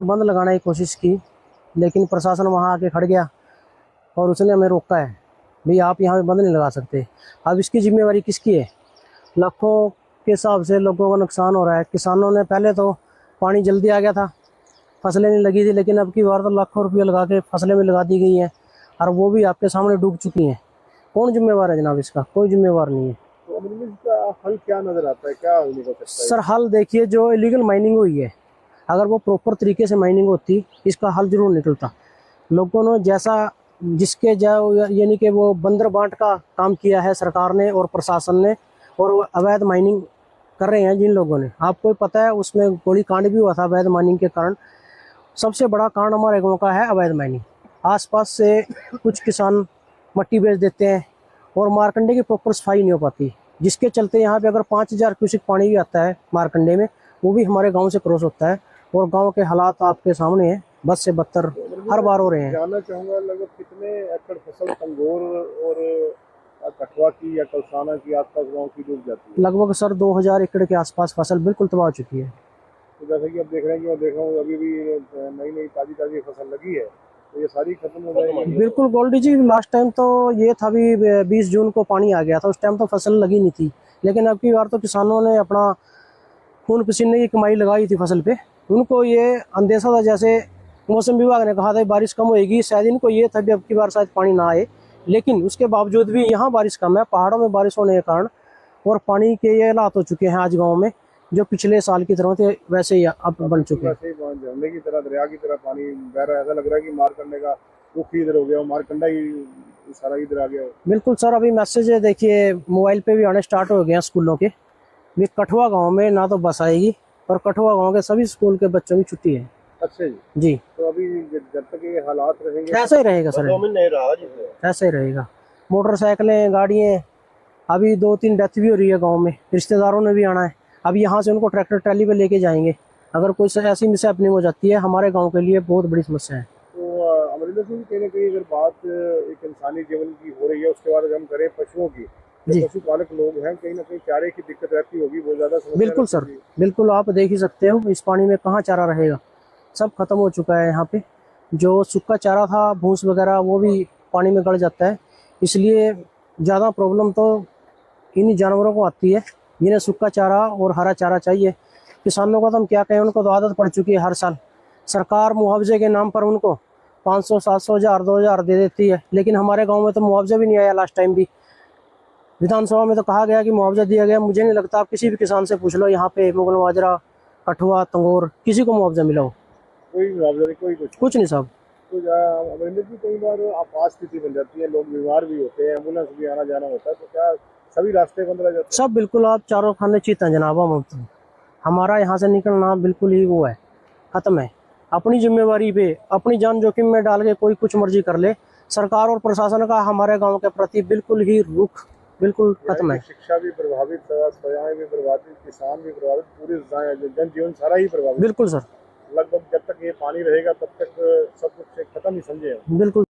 बंद लगाने की कोशिश की, लेकिन प्रशासन वहाँ आके खड़ गया और उसने हमें रोका है, भाई आप यहाँ पे बंद नहीं लगा सकते। अब इसकी जिम्मेवारी किसकी है? लाखों के हिसाब से लोगों का नुकसान हो रहा है। किसानों ने पहले तो पानी जल्दी आ गया था, फसलें नहीं लगी थी, लेकिन अब की बार तो लाखों रुपये लगा के फसलें भी लगा दी गई हैं और वो भी आपके सामने डूब चुकी हैं। कौन जिम्मेवार है जनाब? इसका कोई जिम्मेवार नहीं है। तो अब इनमें इसका हल क्या नजर आता है, क्या हल निकल सकता है? सर हल देखिए, जो इलीगल माइनिंग हुई है, अगर वो प्रॉपर तरीके से माइनिंग होती, इसका हल जरूर निकलता। लोगों ने जैसा जिसके जाओ यानी कि वो बंदर बांट का काम किया है सरकार ने और प्रशासन ने, और वो अवैध माइनिंग कर रहे हैं जिन लोगों ने, आपको पता है उसमें गोली कांड भी हुआ था अवैध माइनिंग के कारण। सबसे बड़ा कांड हमारे गांव का है अवैध माइनिंग। आसपास से कुछ किसान मट्टी बेच देते हैं और मारकंडे की प्रॉपर सफाई नहीं हो पाती, जिसके चलते यहाँ पे अगर 5,000 क्यूसेक पानी भी आता है मारकंडे में, वो भी हमारे गांव से क्रॉस होता है। और गांव के हालात आपके सामने हैं, बद से बदतर हर बार हो रहे हैं। जानना चाहूंगा लगभग कितने एकड़ फसल तंगोर और कठुआ की या कलसाना की आसपास गाँव की डूब जाती है? लगभग सर 2,000 एकड़ के आसपास फसल बिल्कुल तबाह हो चुकी है। तो जैसे कि अब देख रहे हैं कि मैं देख रहा हूँ अभी भी नई नई ताजी ताजी फसल लगी है, तो ये सारी खत्म हो जाएगी? बिल्कुल गोल्डी जी, लास्ट टाइम तो ये था भी 20 जून को पानी आ गया था, उस टाइम तो फसल लगी नहीं थी, लेकिन अब की बार तो किसानों ने अपना खून पसीने की कमाई लगाई थी फसल पे। उनको ये अंदेशा था, जैसे मौसम विभाग ने कहा था बारिश कम होएगी, शायद इनको ये था कि अब की बार शायद पानी ना आए, लेकिन उसके बावजूद भी यहाँ बारिश कम है। पहाड़ों में बारिश होने के कारण और पानी के ये हालात हो चुके हैं आज गाँव में, जो पिछले साल की तरह थे वैसे ही अब बन चुके हैं। वैसे ही झरने की तरह, दरिया की तरह पानी बह रहा है। ऐसा लग रहा है कि मारकंडे का रुख ही इधर हो गया, मारकंडा ही सारा इधर आ गया। बिल्कुल सर, अभी मैसेज है देखिए मोबाइल पे भी आने स्टार्ट हो गए हैं स्कूलों के भी। कठुआ गांव में ना तो बस आएगी, और कठुआ गांव के सभी स्कूल के बच्चों की छुट्टी है। अच्छा जी। जी, तो अभी जब तक ये हालात रहेंगे ऐसा ही रहेगा सर, 2 महीने नहीं रहा जी। ऐसा ही रहेगा। मोटरसाइकिलें गाड़ियाँ, अभी 2-3 डेथ भी हो रही है गांव में, रिश्तेदारों ने भी आना है। अब यहाँ से उनको ट्रैक्टर ट्रैली पे लेके जाएंगे, अगर कोई ऐसी मिसहैपनिंग हो जाती है हमारे गाँव के लिए बहुत बड़ी समस्या है। तो अमरिंदर सिंह, कहीं ना कहीं अगर बात एक इंसानी जीवन की हो रही है, उसके बाद अगर हम करें पशुओं की, जो जी पशुपालक लोग हैं, कहीं ना कहीं चारे की दिक्कत रहती होगी, बहुत ज्यादा समस्या बिल्कुल रहती सर, होगी। बिल्कुल आप देख ही सकते हो इस पानी में कहाँ चारा रहेगा, सब खत्म हो चुका है यहाँ पे। जो सूखा चारा था भूस वगैरह वो भी पानी में गड़ जाता है, इसलिए ज़्यादा प्रॉब्लम तो इन्हीं जानवरों को आती है जिन्हें सूखा चारा और हरा चारा चाहिए। किसानों को तो हम क्या कहें, उनको तो आदत पड़ चुकी है। हर साल सरकार मुआवजे के नाम पर उनको 500, 700, 1000, 2000 दे देती है, लेकिन हमारे गांव में तो मुआवजा भी नहीं आया। लास्ट टाइम भी विधानसभा में तो कहा गया कि मुआवजा दिया गया, मुझे नहीं लगता, आप किसी भी किसान से पूछ लो यहाँ पे मुगल माजरा, कठुआ, तंगोर, किसी को मुआवजा मिला हो? कोई मुआवजा नहीं, कोई कुछ नहीं साहब। तो अमरिंदर जी, कई बार आपात स्थिति बन जाती है, लोग बीमार भी होते हैं, एम्बुलेंस भी आना जाना होता है, तो क्या सभी रास्ते बंद रह जाते हैं? सब बिल्कुल, आप चारों खाने चीत हैं जनाब। हम हमारा यहाँ से निकलना बिल्कुल ही वो है, खत्म है। अपनी जिम्मेवारी पे अपनी जान जोखिम में डाल के कोई कुछ मर्जी कर ले, सरकार और प्रशासन का हमारे गांव के प्रति बिल्कुल ही रुख बिल्कुल खत्म है। शिक्षा भी प्रभावित, स्वास्थ्य भी प्रभावित, किसान भी प्रभावित, पूरे जनजीवन सारा ही प्रभावित। बिल्कुल सर, लगभग जब तक ये पानी रहेगा तब तक सब कुछ खत्म ही समझे। बिल्कुल।